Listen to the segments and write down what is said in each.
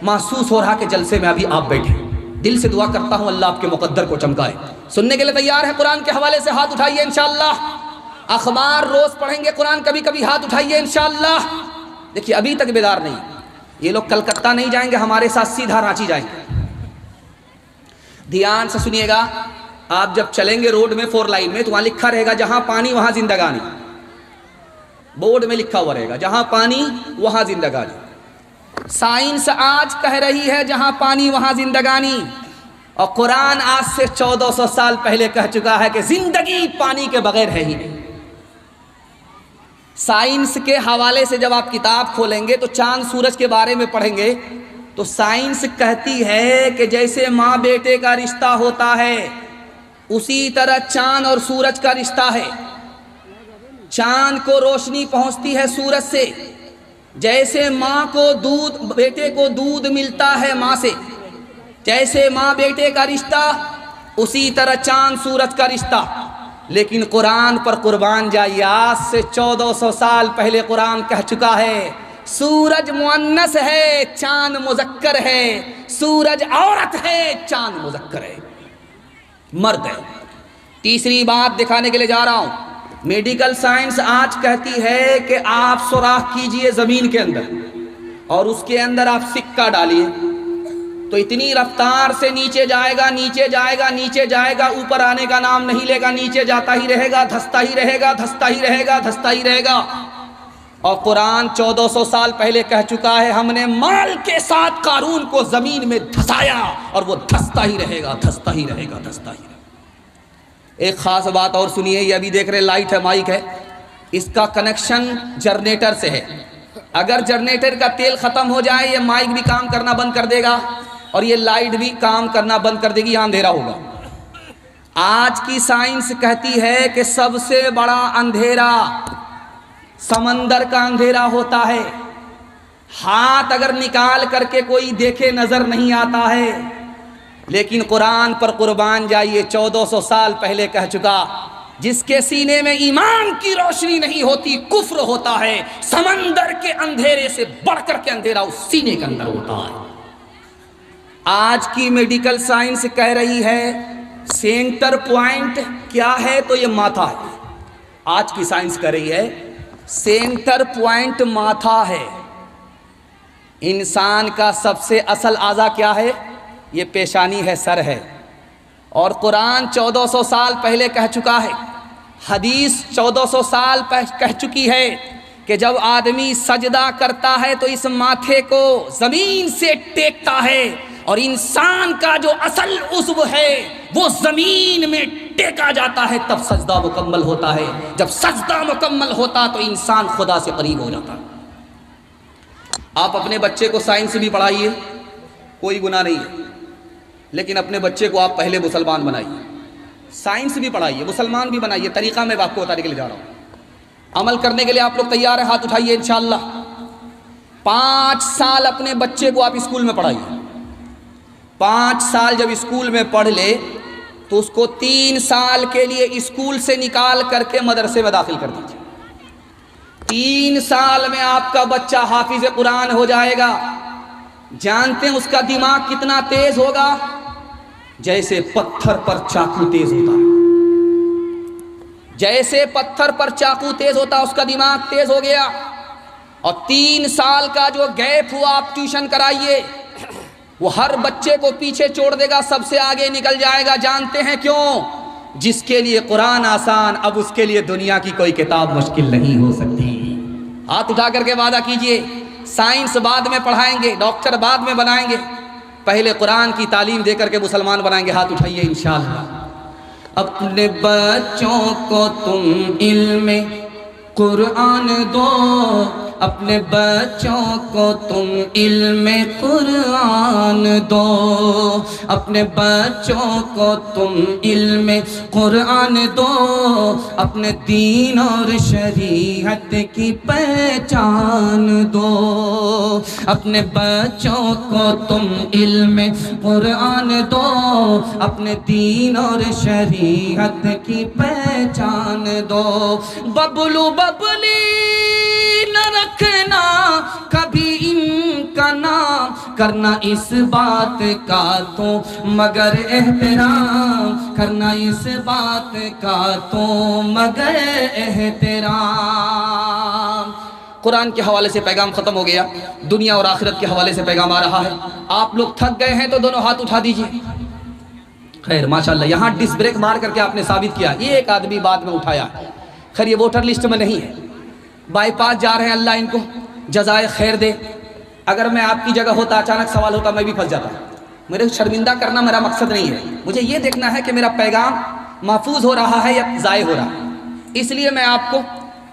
محسوس ہو رہا کہ جلسے میں ابھی آپ بیٹھے. دل سے دعا کرتا ہوں اللہ آپ کے مقدر کو چمکائے. سننے کے لیے تیار ہے؟ قرآن کے حوالے سے ہاتھ اٹھائیے انشاءاللہ. اخبار روز پڑھیں گے قرآن کبھی کبھی، ہاتھ اٹھائیے انشاءاللہ. دیکھیے ابھی تک بیدار نہیں، یہ لوگ کلکتہ نہیں جائیں گے، ہمارے ساتھ سیدھا رانچی جائیں گے. دھیان سے سنیے گا. آپ جب چلیں گے روڈ میں 4 لائن میں تو وہاں لکھا رہے گا جہاں پانی وہاں زندگانی. بورڈ میں لکھا ہوا رہے گا جہاں پانی وہاں زندگانی. سائنس آج کہہ رہی ہے جہاں پانی وہاں زندگانی، اور قرآن آج سے 1400 سال پہلے کہہ چکا ہے کہ زندگی پانی کے بغیر ہے ہی نہیں. سائنس کے حوالے سے جب آپ کتاب کھولیں گے تو چاند سورج کے بارے میں پڑھیں گے تو سائنس کہتی ہے کہ جیسے ماں بیٹے کا رشتہ ہوتا ہے اسی طرح چاند اور سورج کا رشتہ ہے. چاند کو روشنی پہنچتی ہے سورج سے، جیسے ماں کو دودھ، بیٹے کو دودھ ملتا ہے ماں سے، جیسے ماں بیٹے کا رشتہ اسی طرح چاند سورج کا رشتہ. لیکن قرآن پر قربان جائیے، آج سے 1400 سال پہلے قرآن کہہ چکا ہے سورج مؤنث ہے چاند مذکر ہے، سورج عورت ہے چاند مذکر ہے، مرد ہے. تیسری بات دکھانے کے لیے جا رہا ہوں. میڈیکل سائنس آج کہتی ہے کہ آپ سوراخ کیجئے زمین کے اندر اور اس کے اندر آپ سکہ ڈالیے تو اتنی رفتار سے نیچے جائے گا، نیچے جائے گا، نیچے جائے گا، اوپر آنے کا نام نہیں لے گا، نیچے جاتا ہی رہے گا، دھستا ہی رہے گا، دھستا ہی رہے گا، دھستا ہی رہے گا. اور قرآن 1400 سال پہلے کہہ چکا ہے ہم نے مال کے ساتھ قارون کو زمین میں دھسایا اور وہ دھستا ہی رہے گا، دھستا ہی رہے گا، دھستا ہی رہے گا. ایک خاص بات اور سنیے، یہ ابھی دیکھ رہے لائٹ ہے، مائک ہے، اس کا کنیکشن جنریٹر سے ہے. اگر جنریٹر کا تیل ختم ہو جائے یہ مائک بھی کام کرنا بند کر دے گا اور یہ لائٹ بھی کام کرنا بند کر دے گی، یہاں اندھیرا ہوگا. آج کی سائنس کہتی ہے کہ سب سے بڑا اندھیرا سمندر کا اندھیرا ہوتا ہے. ہاتھ اگر نکال کر کے کوئی دیکھے نظر نہیں آتا ہے، لیکن قرآن پر قربان جائیے 1400 سال پہلے کہہ چکا جس کے سینے میں ایمان کی روشنی نہیں ہوتی کفر ہوتا ہے. سمندر کے اندھیرے سے بڑھ کر کے اندھیرا اس سینے کے اندر ہوتا ہے. آج کی میڈیکل سائنس کہہ رہی ہے سینٹر پوائنٹ کیا ہے تو یہ ماتھا ہے. آج کی سائنس کہہ رہی ہے سینٹر پوائنٹ ماتھا ہے. انسان کا سب سے اصل اعضا کیا ہے؟ یہ پیشانی ہے، سر ہے. اور قرآن 1400 سال پہلے کہہ چکا ہے، حدیث 1400 سال کہہ چکی ہے کہ جب آدمی سجدہ کرتا ہے تو اس ماتھے کو زمین سے ٹیکتا ہے، اور انسان کا جو اصل عضو ہے وہ زمین میں ٹیکا جاتا ہے تب سجدہ مکمل ہوتا ہے. جب سجدہ مکمل ہوتا تو انسان خدا سے قریب ہو جاتا. آپ اپنے بچے کو سائنس بھی پڑھائیے، کوئی گناہ نہیں ہے، لیکن اپنے بچے کو آپ پہلے مسلمان بنائیے. سائنس بھی پڑھائیے، مسلمان بھی بنائیے. طریقہ میں آپ کو بتانے کے لیے جا رہا ہوں. عمل کرنے کے لیے آپ لوگ تیار ہیں؟ ہاتھ اٹھائیے انشاءاللہ. 5 سال اپنے بچے کو آپ اسکول میں پڑھائیے. 5 سال جب اسکول میں پڑھ لے تو اس کو 3 سال کے لیے اسکول سے نکال کر کے مدرسے میں داخل کر دیجیے. 3 سال میں آپ کا بچہ حافظ قرآن ہو جائے گا. جانتے ہیں اس کا دماغ کتنا تیز ہوگا؟ جیسے پتھر پر چاقو تیز ہوتا ہے. جیسے پتھر پر چاقو تیز ہوتا اس کا دماغ تیز ہو گیا. اور 3 سال کا جو گیپ ہوا آپ ٹیوشن کرائیے، وہ ہر بچے کو پیچھے چھوڑ دے گا، سب سے آگے نکل جائے گا. جانتے ہیں کیوں؟ جس کے لیے قرآن آسان اب اس کے لیے دنیا کی کوئی کتاب مشکل نہیں ہو سکتی. ہاتھ اٹھا کر کے وعدہ کیجئے سائنس بعد میں پڑھائیں گے، ڈاکٹر بعد میں بنائیں گے، پہلے قرآن کی تعلیم دے کر کے مسلمان بنائیں گے. ہاتھ اٹھائیے انشاءاللہ. اپنے بچوں کو تم علم قرآن دو، اپنے بچوں کو تم علم قرآن دو، اپنے بچوں کو تم علم قرآن دو، اپنے دین اور شریعت کی پہچان دو. اپنے بچوں کو تم علم قرآن دو، اپنے دین اور شریعت کی پہچان دو. ببلو ببلی نہ رکھنا کبھی ان کا نام، کرنا اس بات کا تو مگر احترام، کرنا اس بات کا تو مگر احترام۔ قرآن کے حوالے سے پیغام ختم ہو گیا، دنیا اور آخرت کے حوالے سے پیغام آ رہا ہے۔ آپ لوگ تھک گئے ہیں تو دونوں ہاتھ اٹھا دیجئے۔ خیر ماشاءاللہ، یہاں ڈس بریک مار کر کے آپ نے ثابت کیا، یہ ایک آدمی بعد میں اٹھایا۔ خیر یہ ووٹر لسٹ میں نہیں ہے، بائی پاس جا رہے ہیں، اللہ ان کو جزائے خیر دے۔ اگر میں آپ کی جگہ ہوتا، اچانک سوال ہوتا، میں بھی پھنس جاتا۔ میرے شرمندہ کرنا میرا مقصد نہیں ہے، مجھے یہ دیکھنا ہے کہ میرا پیغام محفوظ ہو رہا ہے یا ضائع ہو رہا ہے۔ اس لیے میں آپ کو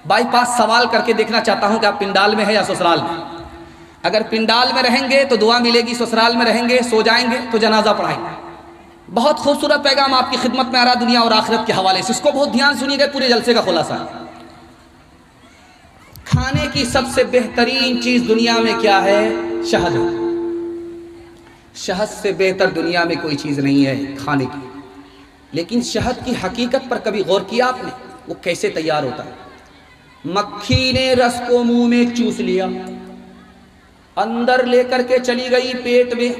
بائی پاس سوال کر کے دیکھنا چاہتا ہوں کہ آپ پنڈال میں ہیں یا سسرال میں۔ اگر پنڈال میں رہیں گے تو دعا ملے گی، سسرال میں رہیں گے، سو جائیں گے تو جنازہ پڑھائیں گے۔ بہت خوبصورت پیغام آپ کی خدمت میں آ رہا دنیا اور آخرت کے حوالے سے، اس کو بہت دھیان سنیے گا، پورے جلسے کا خلاصہ ہے۔ کھانے کی سب سے بہترین چیز دنیا میں کیا ہے؟ شہد ہے۔ شہد سے بہتر دنیا میں کوئی چیز نہیں ہے کھانے کی۔ لیکن شہد کی حقیقت پر کبھی غور کیا آپ نے؟ وہ کیسے تیار ہوتا ہے؟ مکھی نے رس کو منہ میں چوس لیا، اندر لے کر کے چلی گئی پیٹ میں،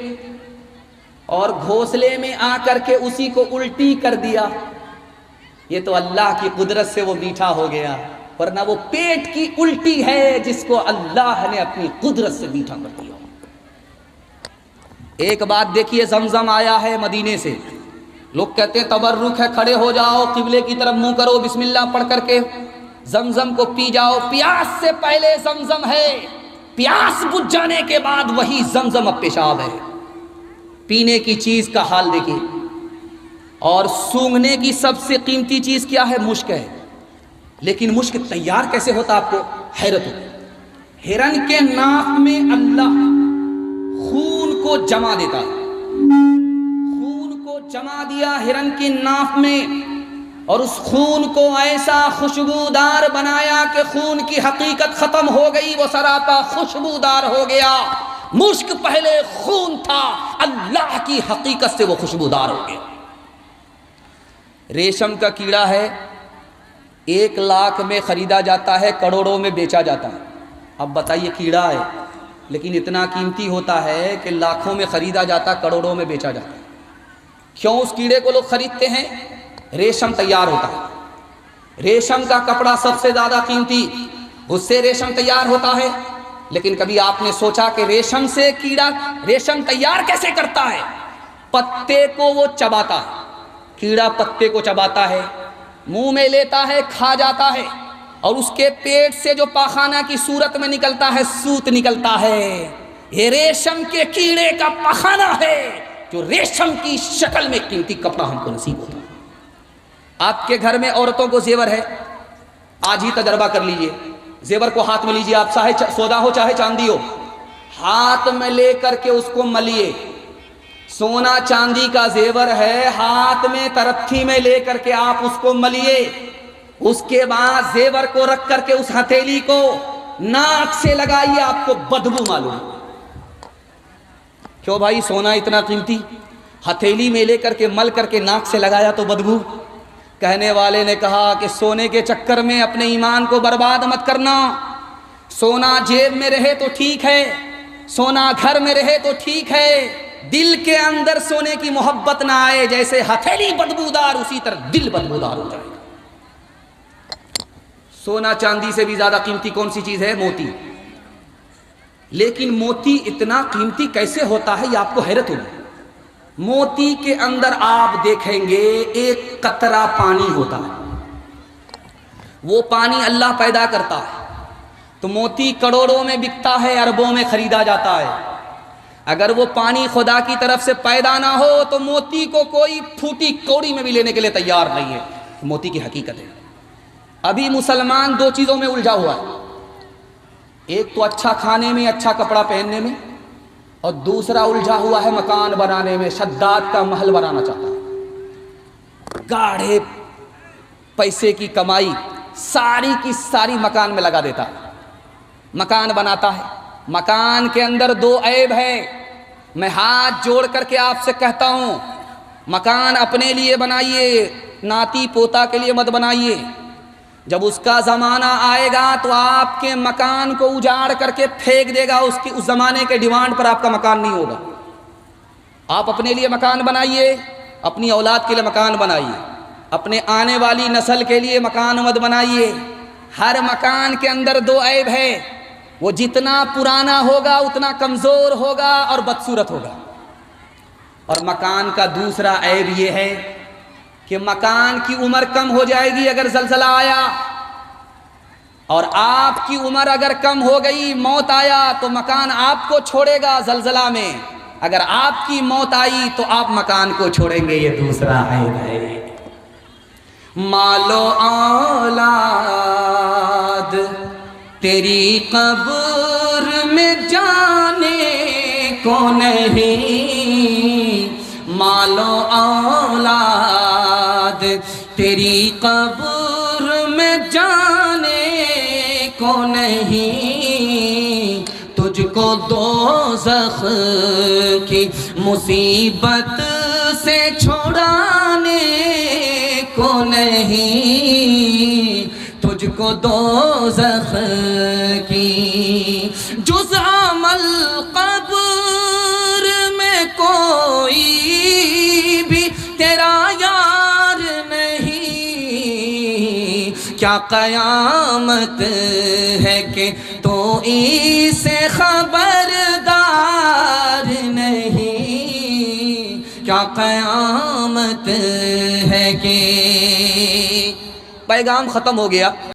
اور گھونسلے میں آ کر کے اسی کو الٹی کر دیا۔ یہ تو اللہ کی قدرت سے وہ میٹھا ہو گیا، ورنہ وہ پیٹ کی الٹی ہے جس کو اللہ نے اپنی قدرت سے میٹھا کر دیا۔ ایک بات دیکھیے، زمزم آیا ہے مدینے سے، لوگ کہتے ہیں تبرک ہے، کھڑے ہو جاؤ، قبلے کی طرف منہ کرو، بسم اللہ پڑھ کر کے زمزم کو پی جاؤ۔ پیاس سے پہلے زمزم ہے، پیاس بجھ جانے کے بعد وہی زمزم اب پیشاب ہے۔ پینے کی چیز کا حال دیکھیے۔ اور سونگھنے کی سب سے قیمتی چیز کیا ہے؟ مشک ہے۔ لیکن مشک تیار کیسے ہوتا آپ کو حیرت ہو۔ ہرن کے ناف میں اللہ خون کو جما دیتا ہے، خون کو جما دیا ہرن کی ناف میں، اور اس خون کو ایسا خوشبودار بنایا کہ خون کی حقیقت ختم ہو گئی، وہ سراپا خوشبودار ہو گیا۔ مشک پہلے خون تھا، اللہ کی حقیقت سے وہ خوشبودار ہو گیا۔ ریشم کا کیڑا ہے، 1 لاکھ میں خریدا جاتا ہے، کروڑوں میں بیچا جاتا ہے۔ اب بتائیے، کیڑا ہے لیکن اتنا قیمتی ہوتا ہے کہ لاکھوں میں خریدا جاتا، کروڑوں میں بیچا جاتا ہے۔ کیوں اس کیڑے کو لوگ خریدتے ہیں؟ ریشم تیار ہوتا ہے، ریشم کا کپڑا سب سے زیادہ قیمتی، اس سے ریشم تیار ہوتا ہے۔ لیکن کبھی آپ نے سوچا کہ ریشم سے کیڑا ریشم تیار کیسے کرتا ہے؟ پتے کو وہ چباتا ہے، کیڑا پتے کو چباتا ہے، منہ میں لیتا ہے، کھا جاتا ہے، اور اس کے پیٹ سے جو پاخانہ کی صورت میں نکلتا ہے، سوت نکلتا ہے۔ یہ ریشم کے کیڑے کا پاخانہ ہے جو ریشم کی شکل میں قیمتی کپڑا ہم کو نصیب ہوتا ہے۔ آپ کے گھر میں عورتوں کو زیور ہے، آج ہی تجربہ کر لیجئے، زیور کو ہاتھ میں لیجئے، آپ چاہے سودا ہو چاہے چاندی ہو، ہاتھ میں لے کر کے اس کو ملیے۔ سونا چاندی کا زیور ہے، ہاتھ میں ترتھی میں لے کر کے آپ اس کو ملیے، اس کے بعد زیور کو رکھ کر کے اس ہتھیلی کو ناک سے لگائیے، آپ کو بدبو معلوم۔ کیوں بھائی سونا اتنا قیمتی؟ ہتھیلی میں لے کر کے مل کر کے ناک سے لگایا تو بدبو۔ کہنے والے نے کہا کہ سونے کے چکر میں اپنے ایمان کو برباد مت کرنا، سونا جیب میں رہے تو ٹھیک ہے، سونا گھر میں رہے تو ٹھیک ہے، دل کے اندر سونے کی محبت نہ آئے، جیسے ہتھیلی بدبودار اسی طرح دل بدبودار ہو جائے گا۔ سونا چاندی سے بھی زیادہ قیمتی کون سی چیز ہے؟ موتی۔ لیکن موتی اتنا قیمتی کیسے ہوتا ہے یہ آپ کو حیرت ہوگی۔ موتی کے اندر آپ دیکھیں گے ایک قطرہ پانی ہوتا ہے، وہ پانی اللہ پیدا کرتا ہے، تو موتی کروڑوں میں بکتا ہے، اربوں میں خریدا جاتا ہے۔ اگر وہ پانی خدا کی طرف سے پیدا نہ ہو تو موتی کو کوئی پھوٹی کوڑی میں بھی لینے کے لیے تیار نہیں ہے۔ موتی کی حقیقت ہے۔ ابھی مسلمان 2 چیزوں میں الجھا ہوا ہے، ایک تو اچھا کھانے میں، اچھا کپڑا پہننے میں، اور دوسرا الجھا ہوا ہے مکان بنانے میں، شداد کا محل بنانا چاہتا ہے، گاڑھے پیسے کی کمائی ساری کی ساری مکان میں لگا دیتا ہے، مکان بناتا ہے۔ مکان کے اندر 2 عیب ہے، میں ہاتھ جوڑ کر کے آپ سے کہتا ہوں، مکان اپنے لیے بنائیے، ناتی پوتا کے لیے مت بنائیے۔ جب اس کا زمانہ آئے گا تو آپ کے مکان کو اجاڑ کر کے پھینک دے گا، اس زمانے کے ڈیمانڈ پر آپ کا مکان نہیں ہوگا۔ آپ اپنے لیے مکان بنائیے، اپنی اولاد کے لیے مکان بنائیے، اپنے آنے والی نسل کے لیے مکان مت بنائیے۔ ہر مکان کے اندر دو عیب ہے، وہ جتنا پرانا ہوگا اتنا کمزور ہوگا اور بدصورت ہوگا۔ اور مکان کا دوسرا عیب یہ ہے کہ مکان کی عمر کم ہو جائے گی اگر زلزلہ آیا، اور آپ کی عمر اگر کم ہو گئی، موت آیا تو مکان آپ کو چھوڑے گا زلزلہ میں، اگر آپ کی موت آئی تو آپ مکان کو چھوڑیں گے، یہ دوسرا عیب ہے۔ مال و اولاد تیری قبر میں جانے کو نہیں، مال و اولاد تیری قبر میں جانے کو نہیں، تجھ کو دوزخ کی مصیبت سے چھڑانے کو نہیں، تجھ کو دوزخ کی جز عمل قبر میں کوئی بھی تیرا یار نہیں، کیا قیامت ہے کہ تو اسے خبردار نہیں، کیا قیامت ہے کہ پیغام ختم ہو گیا۔